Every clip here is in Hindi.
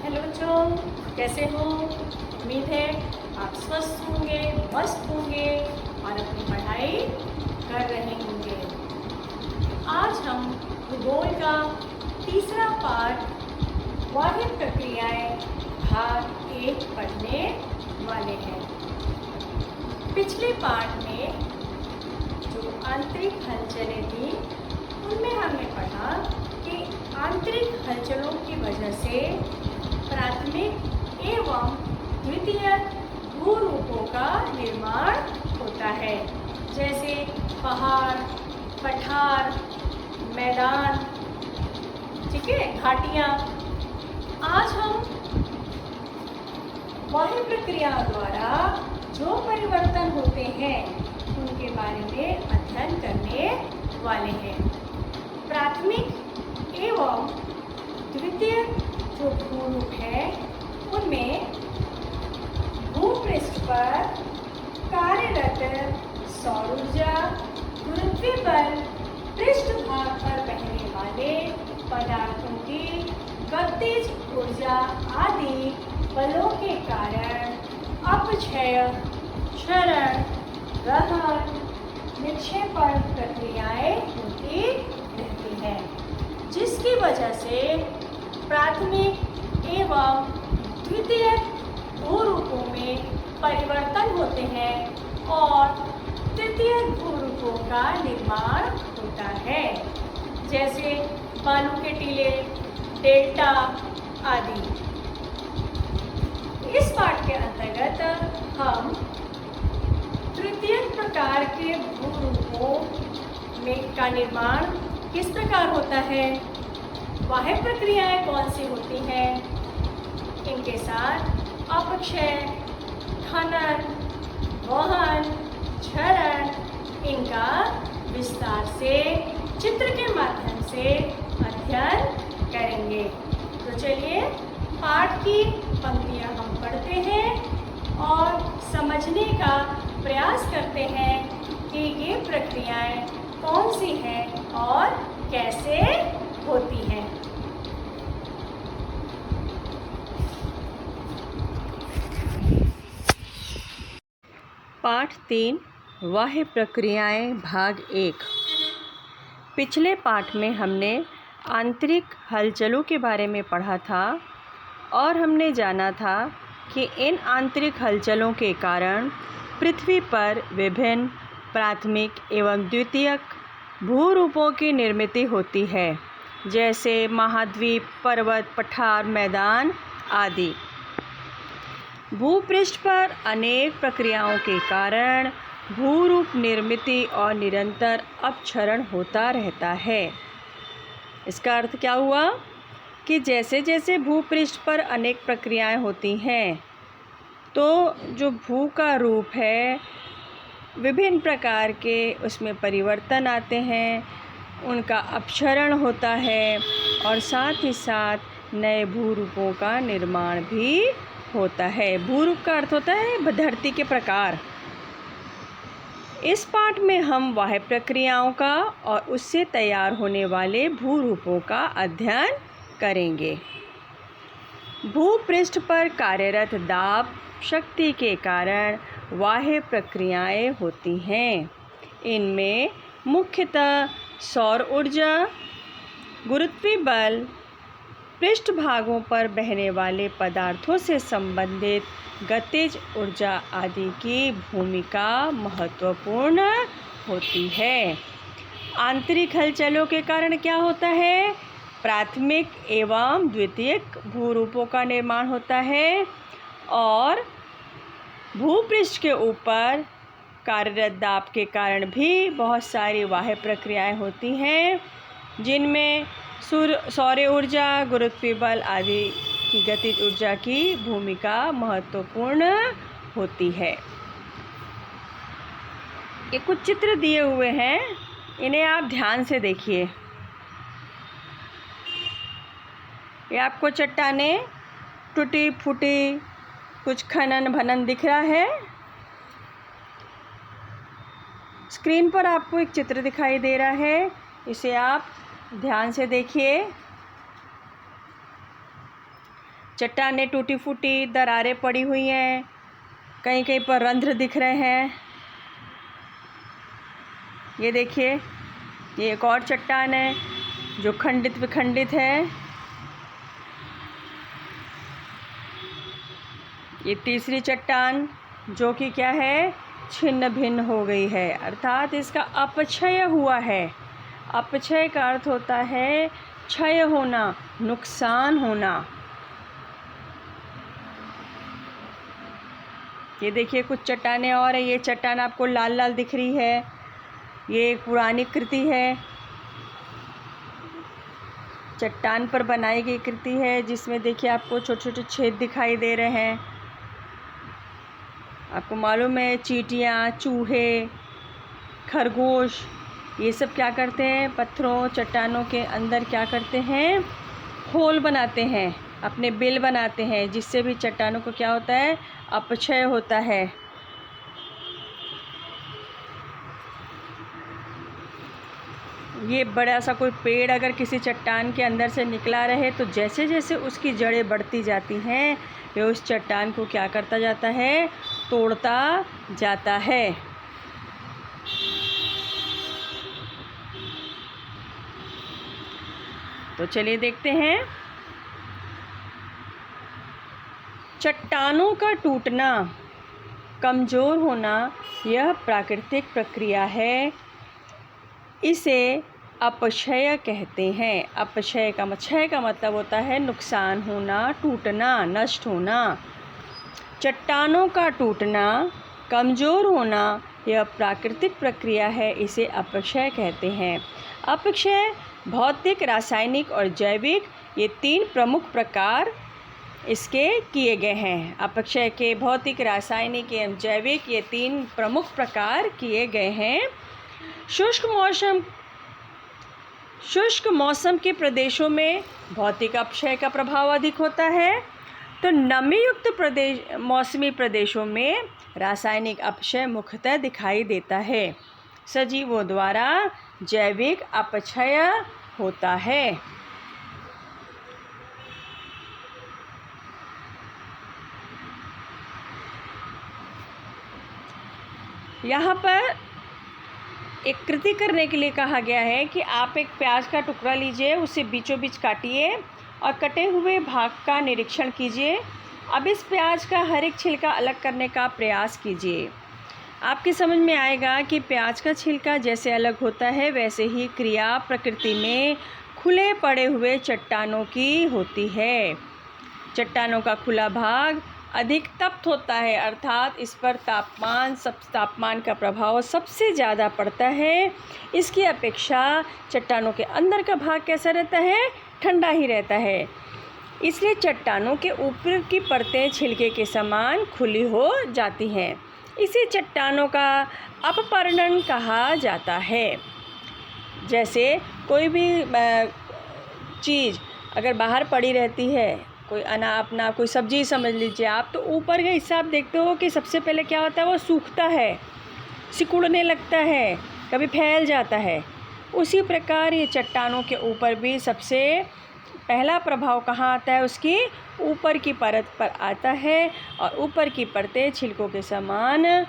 हेलो बच्चों, कैसे हो? उम्मीद है आप स्वस्थ होंगे, मस्त होंगे और अपनी पढ़ाई कर रहे होंगे। आज हम भूगोल का तीसरा पाठ बाह्य प्रक्रियाएं भाग 1 पढ़ने वाले हैं। पिछले पाठ में जो आंतरिक हलचलें थी उनमें हमने पढ़ा कि आंतरिक हलचलों की वजह से प्राथमिक एवं द्वितीयक भूरूपों का निर्माण होता है, जैसे पहाड़, पठार, मैदान, ठीक है, घाटियाँ। आज हम बाह्य प्रक्रियाओं द्वारा जो परिवर्तन होते हैं उनके बारे में अध्ययन करने वाले हैं। प्राथमिक एवं द्वितीयक जो भूरूप है उनमें भूपृष्ठ पर कार्यरत सौर ऊर्जा, गुरुत्वीय बल, पृष्ठभाग पर बहने वाले पदार्थों की गतिज ऊर्जा आदि बलों के कारण अपक्षय, क्षरण, दहन, निक्षेपण प्रक्रियाएं होती रहती हैं, जिसकी वजह से प्राथमिक एवं द्वितीयक भूरूपों में परिवर्तन होते हैं और तृतीयक भूरूपों का निर्माण होता है, जैसे बालू के टीले, डेल्टा आदि। इस पाठ के अंतर्गत हम तृतीयक प्रकार के भूरूपों में का निर्माण किस प्रकार होता है, बाह्य प्रक्रियाएं कौन सी होती हैं, इनके साथ अपक्षय, खनन, वहन, क्षरण, इनका विस्तार से चित्र के माध्यम से अध्ययन करेंगे। तो चलिए पाठ की पंक्तियां हम पढ़ते हैं और समझने का प्रयास करते हैं कि ये प्रक्रियाएं कौन सी हैं और कैसे होती हैं। पाठ 3 बाह्य प्रक्रियाएं भाग 1। पिछले पाठ में हमने आंतरिक हलचलों के बारे में पढ़ा था और हमने जाना था कि इन आंतरिक हलचलों के कारण पृथ्वी पर विभिन्न प्राथमिक एवं द्वितीयक भूरूपों की निर्मित होती है, जैसे महाद्वीप, पर्वत, पठार, मैदान आदि। भूपृष्ठ पर अनेक प्रक्रियाओं के कारण भूरूप निर्मित और निरंतर अपक्षरण होता रहता है। इसका अर्थ क्या हुआ कि जैसे जैसे भूपृष्ठ पर अनेक प्रक्रियाएं होती हैं तो जो भू का रूप है विभिन्न प्रकार के उसमें परिवर्तन आते हैं, उनका अपक्षरण होता है और साथ ही साथ नए भूरूपों का निर्माण भी होता है। भूरूप का अर्थ होता है धरती के प्रकार। इस पाठ में हम बाह्य प्रक्रियाओं का और उससे तैयार होने वाले भूरूपों का अध्ययन करेंगे। भूपृष्ठ पर कार्यरत दाब शक्ति के कारण बाह्य प्रक्रियाएं होती हैं। इनमें मुख्यतः सौर ऊर्जा, गुरुत्वीय बल, पृष्ठभागों पर बहने वाले पदार्थों से संबंधित गतिज ऊर्जा आदि की भूमिका महत्वपूर्ण होती है। आंतरिक हलचलों के कारण क्या होता है, प्राथमिक एवं द्वितीयक भूरूपों का निर्माण होता है और भूपृष्ठ के ऊपर कार्यरत दाब के कारण भी बहुत सारी बाह्य प्रक्रियाएं होती हैं। जिनमें सौर ऊर्जा, गुरुत्वीय बल आदि की गतिज ऊर्जा की भूमिका महत्वपूर्ण होती है। ये कुछ चित्र दिए हुए हैं, इन्हें आप ध्यान से देखिए। ये आपको चट्टानें टूटी फूटी, कुछ खनन भनन दिख रहा है। स्क्रीन पर आपको एक चित्र दिखाई दे रहा है, इसे आप ध्यान से देखिए। चट्टानें टूटी फूटी, दरारें पड़ी हुई हैं, कहीं कहीं पर रंध्र दिख रहे हैं। ये देखिए, ये एक और चट्टान है जो खंडित विखंडित है। ये तीसरी चट्टान जो कि क्या है, छिन्न भिन्न हो गई है, अर्थात इसका अपक्षय हुआ है। अपक्षय का अर्थ होता है क्षय होना, नुकसान होना। ये देखिए कुछ चट्टानें और है। ये चट्टान आपको लाल लाल दिख रही है, ये एक पुरानी कृति है, चट्टान पर बनाई गई कृति है, जिसमें देखिए आपको छोटे छोटे छेद दिखाई दे रहे हैं। आपको मालूम है चींटियाँ, चूहे, खरगोश, ये सब क्या करते हैं, पत्थरों चट्टानों के अंदर क्या करते हैं, होल बनाते हैं, अपने बिल बनाते हैं, जिससे भी चट्टानों को क्या होता है, अपक्षय होता है। ये बड़ा सा कोई पेड़ अगर किसी चट्टान के अंदर से निकला रहे तो जैसे जैसे उसकी जड़ें बढ़ती जाती हैं, ये उस चट्टान को क्या करता जाता है, तोड़ता जाता है। तो चलिए देखते हैं। चट्टानों का टूटना, कमज़ोर होना यह प्राकृतिक प्रक्रिया है। इसे अपक्षय कहते हैं। अपक्षय का क्षय का मतलब होता है नुकसान होना, टूटना, नष्ट होना। चट्टानों का टूटना, कमज़ोर होना यह प्राकृतिक प्रक्रिया है, इसे अपक्षय कहते हैं। अपक्षय भौतिक, रासायनिक और जैविक, ये 3 प्रमुख प्रकार इसके किए गए हैं। अपक्षय के भौतिक, रासायनिक एवं जैविक, ये 3 प्रमुख प्रकार किए गए हैं। शुष्क मौसम के प्रदेशों में भौतिक अपक्षय का प्रभाव अधिक होता है, तो नमीयुक्त मौसमी प्रदेशों में रासायनिक अपक्षय मुख्यतः दिखाई देता है। सजीवों द्वारा जैविक अपक्षय होता है। यहाँ पर एक कृति करने के लिए कहा गया है कि आप एक प्याज का टुकड़ा लीजिए, उसे बीचों बीच काटिए और कटे हुए भाग का निरीक्षण कीजिए। अब इस प्याज का हर एक छिलका अलग करने का प्रयास कीजिए। आपकी समझ में आएगा कि प्याज का छिलका जैसे अलग होता है, वैसे ही क्रिया प्रकृति में खुले पड़े हुए चट्टानों की होती है। चट्टानों का खुला भाग अधिक तप्त होता है, अर्थात इस पर तापमान का प्रभाव सबसे ज़्यादा पड़ता है। इसकी अपेक्षा चट्टानों के अंदर का भाग कैसा रहता है, ठंडा ही रहता है। इसलिए चट्टानों के ऊपर की परतें छिलके के समान खुली हो जाती हैं। इसे चट्टानों का अपपर्णन कहा जाता है। जैसे कोई भी चीज़ अगर बाहर पड़ी रहती है, कोई अपना कोई सब्जी समझ लीजिए आप, तो ऊपर का हिस्सा आप देखते हो कि सबसे पहले क्या होता है, वो सूखता है, सिकुड़ने लगता है, कभी फैल जाता है। उसी प्रकार ये चट्टानों के ऊपर भी सबसे पहला प्रभाव कहाँ आता है, उसकी ऊपर की परत पर आता है और ऊपर की परतें छिलकों के समान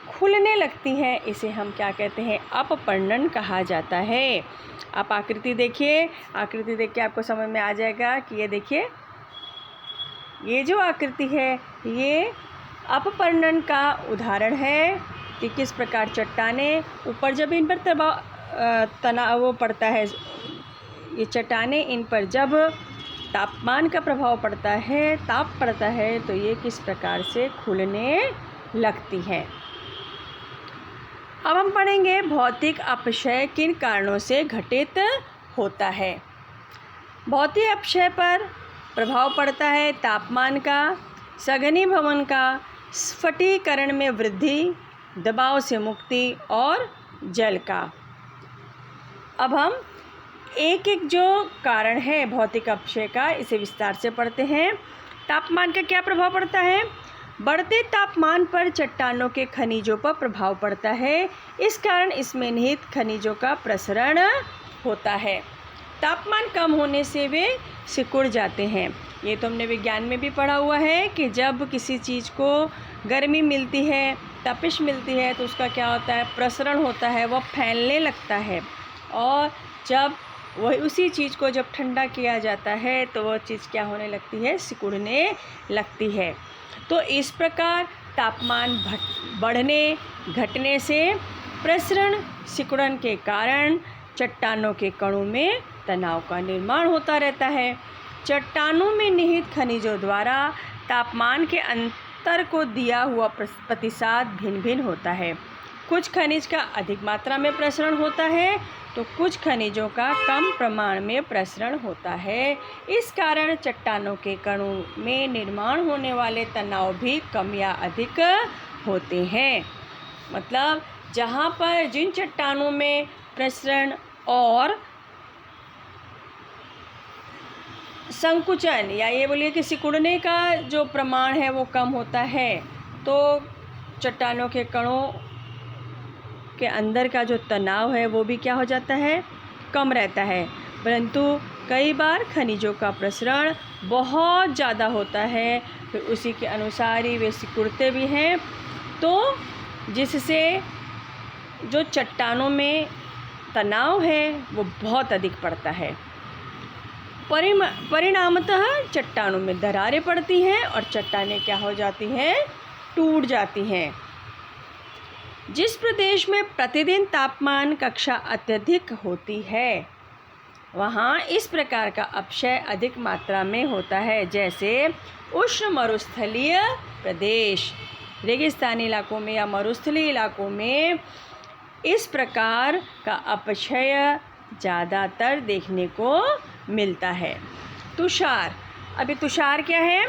खुलने लगती हैं। इसे हम क्या कहते हैं, अपपर्णन कहा जाता है। आप आकृति देखिए, आकृति देख के आपको समझ में आ जाएगा कि ये देखिए, ये जो आकृति है ये अपपर्णन का उदाहरण है कि किस प्रकार चट्टानें ऊपर जब इन पर तनाव पड़ता है, ये चट्टानें इन पर जब तापमान का प्रभाव पड़ता है, ताप पड़ता है, तो ये किस प्रकार से खुलने लगती हैं। अब हम पढ़ेंगे भौतिक अपक्षय किन कारणों से घटित होता है। भौतिक अपक्षय पर प्रभाव पड़ता है तापमान का, सघनीभवन का, स्फटिकीकरण में वृद्धि, दबाव से मुक्ति और जल का। अब हम एक एक जो कारण है भौतिक अपक्षय का, इसे विस्तार से पढ़ते हैं। तापमान का क्या प्रभाव पड़ता है? बढ़ते तापमान पर चट्टानों के खनिजों पर प्रभाव पड़ता है। इस कारण इसमें निहित खनिजों का प्रसरण होता है। तापमान कम होने से वे सिकुड़ जाते हैं। ये तो हमने विज्ञान में भी पढ़ा हुआ है कि जब किसी चीज़ को गर्मी मिलती है, तपिश मिलती है, तो उसका क्या होता है? प्रसरण होता है, वह फैलने लगता है। और जब वही उसी चीज़ को जब ठंडा किया जाता है तो वह चीज़ क्या होने लगती है? सिकुड़ने लगती है। तो इस प्रकार तापमान बढ़ने घटने से प्रसरण सिकुड़न के कारण चट्टानों के कणों में तनाव का निर्माण होता रहता है। चट्टानों में निहित खनिजों द्वारा तापमान के अंतर को दिया हुआ प्रतिसाद भिन्न भिन्न होता है। कुछ खनिज का अधिक मात्रा में प्रसरण होता है तो कुछ खनिजों का कम प्रमाण में प्रसरण होता है। इस कारण चट्टानों के कणों में निर्माण होने वाले तनाव भी कम या अधिक होते हैं। मतलब जहाँ पर जिन चट्टानों में प्रसरण और संकुचन या ये बोलिए कि सिकुड़ने का जो प्रमाण है वो कम होता है, तो चट्टानों के कणों के अंदर का जो तनाव है वो भी क्या हो जाता है? कम रहता है। परंतु कई बार खनिजों का प्रसरण बहुत ज़्यादा होता है, फिर उसी के अनुसार ही वे सिकुड़ते भी हैं, तो जिससे जो चट्टानों में तनाव है वो बहुत अधिक पड़ता है। परिणामतः चट्टानों में दरारें पड़ती हैं और चट्टानें क्या हो जाती हैं? टूट जाती हैं। जिस प्रदेश में प्रतिदिन तापमान कक्षा अत्यधिक होती है वहाँ इस प्रकार का अपक्षय अधिक मात्रा में होता है, जैसे उष्ण मरुस्थलीय प्रदेश, रेगिस्तानी इलाकों में या मरुस्थलीय इलाकों में इस प्रकार का अपक्षय ज़्यादातर देखने को मिलता है। तुषार, अभी तुषार क्या है?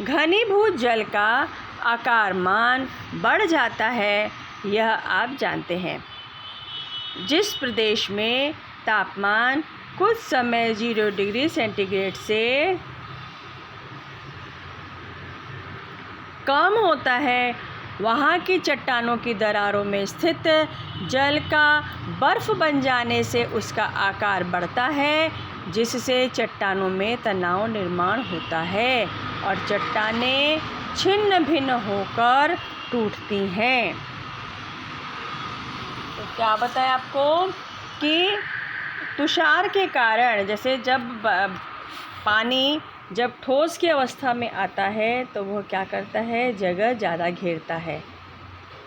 घनीभूत जल का आकारमान बढ़ जाता है, यह आप जानते हैं। जिस प्रदेश में तापमान कुछ समय 0 डिग्री सेंटीग्रेड से कम होता है वहाँ की चट्टानों की दरारों में स्थित जल का बर्फ़ बन जाने से उसका आकार बढ़ता है, जिससे चट्टानों में तनाव निर्माण होता है और चट्टानें छिन्न भिन्न होकर टूटती हैं। तो क्या बताया आपको कि तुषार के कारण, जैसे जब पानी जब ठोस की अवस्था में आता है तो वह क्या करता है? जगह ज़्यादा घेरता है।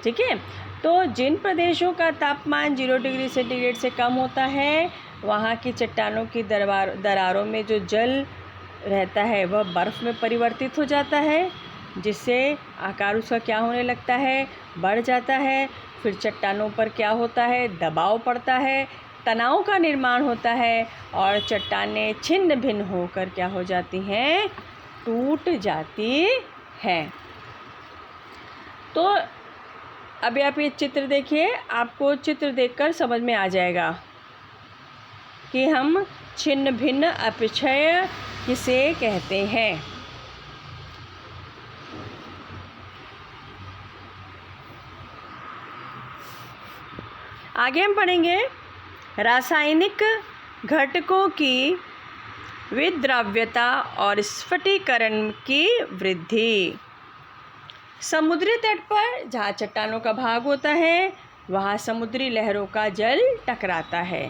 ठीक है, तो जिन प्रदेशों का तापमान 0 डिग्री सेंटीग्रेड से कम होता है वहाँ की चट्टानों की दरारों में जो जल रहता है वह बर्फ़ में परिवर्तित हो जाता है, जिससे आकार उसका क्या होने लगता है? बढ़ जाता है। फिर चट्टानों पर क्या होता है? दबाव पड़ता है, तनाव का निर्माण होता है और चट्टानें छिन्न भिन्न होकर क्या हो जाती हैं? टूट जाती हैं। तो अभी आप ये चित्र देखिए, आपको चित्र देखकर समझ में आ जाएगा कि हम छिन्न भिन्न अपक्षय किसे कहते हैं। आगे हम पढ़ेंगे रासायनिक घटकों की विद्राव्यता और स्फटिकीकरण की वृद्धि। समुद्री तट पर जहाँ चट्टानों का भाग होता है वहाँ समुद्री लहरों का जल टकराता है।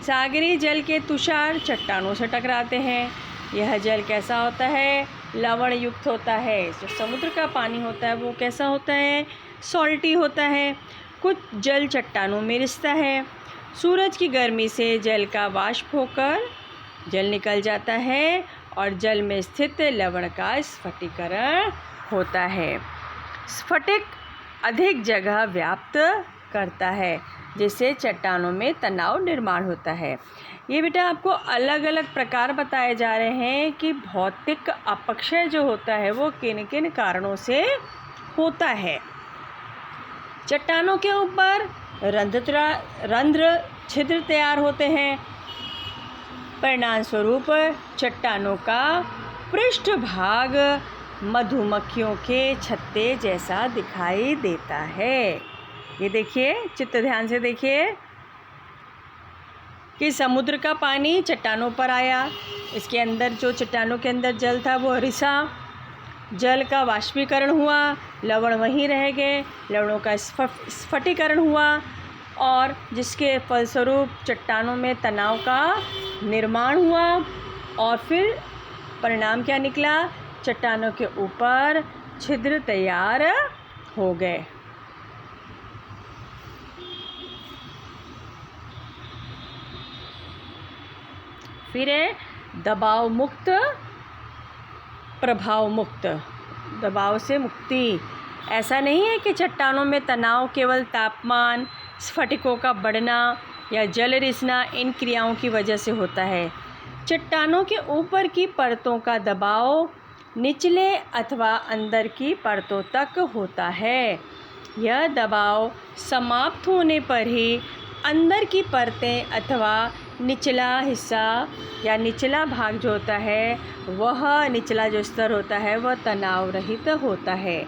सागरी जल के तुषार चट्टानों से टकराते हैं। यह जल कैसा होता है? लवण युक्त होता है। जो समुद्र का पानी होता है वो कैसा होता है? सॉल्टी होता है। कुछ जल चट्टानों में रिसता है। सूरज की गर्मी से जल का वाष्प होकर जल निकल जाता है और जल में स्थित लवण का स्फटिकीकरण होता है। स्फटिक अधिक जगह व्याप्त करता है, जिससे चट्टानों में तनाव निर्माण होता है। ये बेटा आपको अलग अलग प्रकार बताए जा रहे हैं कि भौतिक अपक्षय जो होता है वो किन किन कारणों से होता है। चट्टानों के ऊपर रंध्र छिद्र तैयार होते हैं। परिणाम स्वरूप चट्टानों का पृष्ठभाग मधुमक्खियों के छत्ते जैसा दिखाई देता है। ये देखिए, चित्र ध्यान से देखिए कि समुद्र का पानी चट्टानों पर आया। इसके अंदर जो चट्टानों के अंदर जल था वो रिसा, जल का वाष्पीकरण हुआ, लवण वहीं रह गए, लवणों का स्फटिकरण हुआ और जिसके फलस्वरूप चट्टानों में तनाव का निर्माण हुआ और फिर परिणाम क्या निकला, चट्टानों के ऊपर छिद्र तैयार हो गए। फिर है दबाव मुक्त, प्रभाव मुक्त। दबाव से मुक्ति। ऐसा नहीं है कि चट्टानों में तनाव केवल तापमान, स्फटिकों का बढ़ना या जल रिसना इन क्रियाओं की वजह से होता है। चट्टानों के ऊपर की परतों का दबाव निचले अथवा अंदर की परतों तक होता है। यह दबाव समाप्त होने पर ही अंदर की परतें अथवा निचला हिस्सा या निचला भाग जो होता है, वह निचला जो स्तर होता है वह तनाव रहित होता है।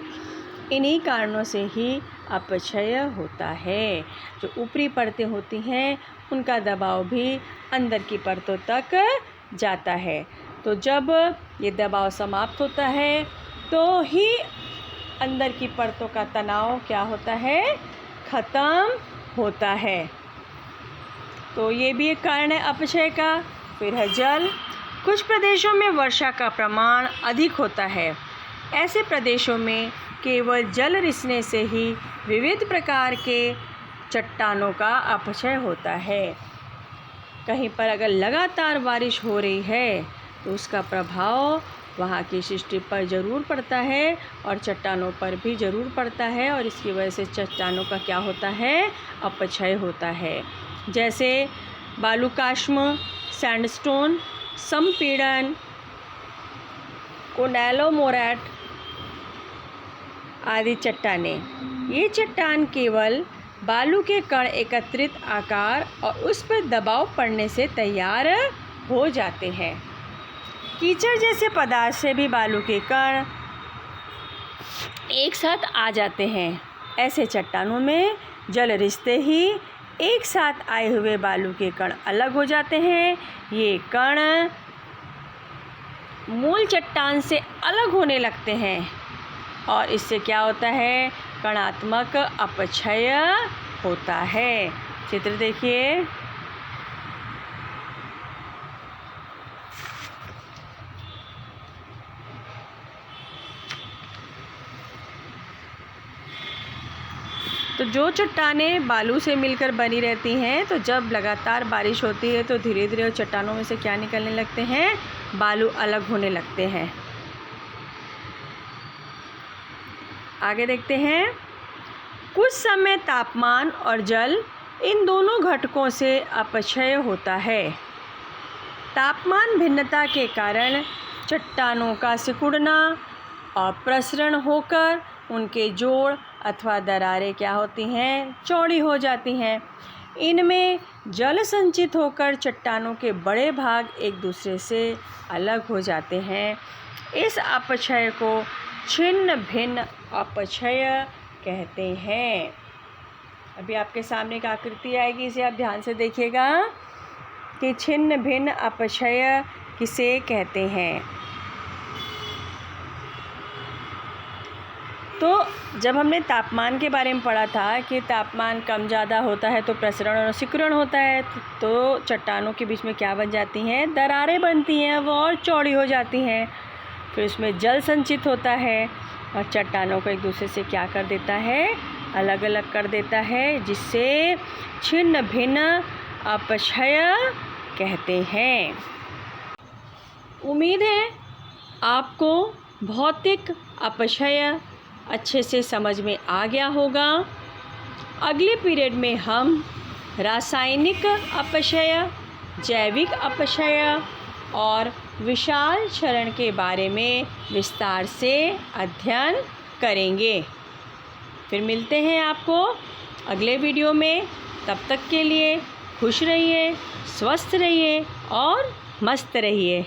इन्हीं कारणों से ही अपक्षय होता है। जो ऊपरी परतें होती हैं उनका दबाव भी अंदर की परतों तक जाता है। तो जब ये दबाव समाप्त होता है तो ही अंदर की परतों का तनाव क्या होता है, ख़त्म होता है। तो ये भी एक कारण है अपक्षय का। फिर है जल। कुछ प्रदेशों में वर्षा का प्रमाण अधिक होता है। ऐसे प्रदेशों में केवल जल रिसने से ही विविध प्रकार के चट्टानों का अपक्षय होता है। कहीं पर अगर लगातार बारिश हो रही है तो उसका प्रभाव वहाँ की सृष्टि पर ज़रूर पड़ता है और चट्टानों पर भी ज़रूर पड़ता है और इसकी वजह से चट्टानों का क्या होता है, अपक्षय होता है। जैसे बालूकाष्म, सैंडस्टोन, संपीड़न, कोनेलोमोरैट आदि चट्टानें। ये चट्टान केवल बालू के कण एकत्रित आकार और उस पर दबाव पड़ने से तैयार हो जाते हैं। कीचड़ जैसे पदार्थ से भी बालू के कण एक साथ आ जाते हैं। ऐसे चट्टानों में जल रिसते ही एक साथ आए हुए बालू के कण अलग हो जाते हैं। ये कण मूल चट्टान से अलग होने लगते हैं और इससे क्या होता है, कणात्मक अपक्षय होता है। चित्र देखिए। तो जो चट्टानें बालू से मिलकर बनी रहती हैं, तो जब लगातार बारिश होती है तो धीरे धीरे चट्टानों में से क्या निकलने लगते हैं, बालू अलग होने लगते हैं। आगे देखते हैं। कुछ समय तापमान और जल इन दोनों घटकों से अपक्षय होता है। तापमान भिन्नता के कारण चट्टानों का सिकुड़ना और प्रसरण होकर उनके जोड़ अथवा दरारें क्या होती हैं, चौड़ी हो जाती हैं। इनमें जल संचित होकर चट्टानों के बड़े भाग एक दूसरे से अलग हो जाते हैं। इस अपक्षय को छिन्न भिन्न अपक्षय कहते हैं। अभी आपके सामने एक आकृति आएगी, इसे आप ध्यान से देखिएगा कि छिन्न भिन्न अपक्षय किसे कहते हैं। तो जब हमने तापमान के बारे में पढ़ा था कि तापमान कम ज़्यादा होता है तो प्रसरण और सिकुड़न होता है, तो चट्टानों के बीच में क्या बन जाती हैं, दरारें बनती हैं, वो और चौड़ी हो जाती हैं। फिर उसमें जल संचित होता है और चट्टानों को एक दूसरे से क्या कर देता है, अलग अलग कर देता है, जिससे छिन्न भिन्न अपक्षय कहते हैं। उम्मीद है आपको भौतिक अपक्षय अच्छे से समझ में आ गया होगा। अगले पीरियड में हम रासायनिक अपक्षय जैविक अपक्षय और विशाल क्षरण के बारे में विस्तार से अध्ययन करेंगे। फिर मिलते हैं आपको अगले वीडियो में। तब तक के लिए खुश रहिए, स्वस्थ रहिए और मस्त रहिए।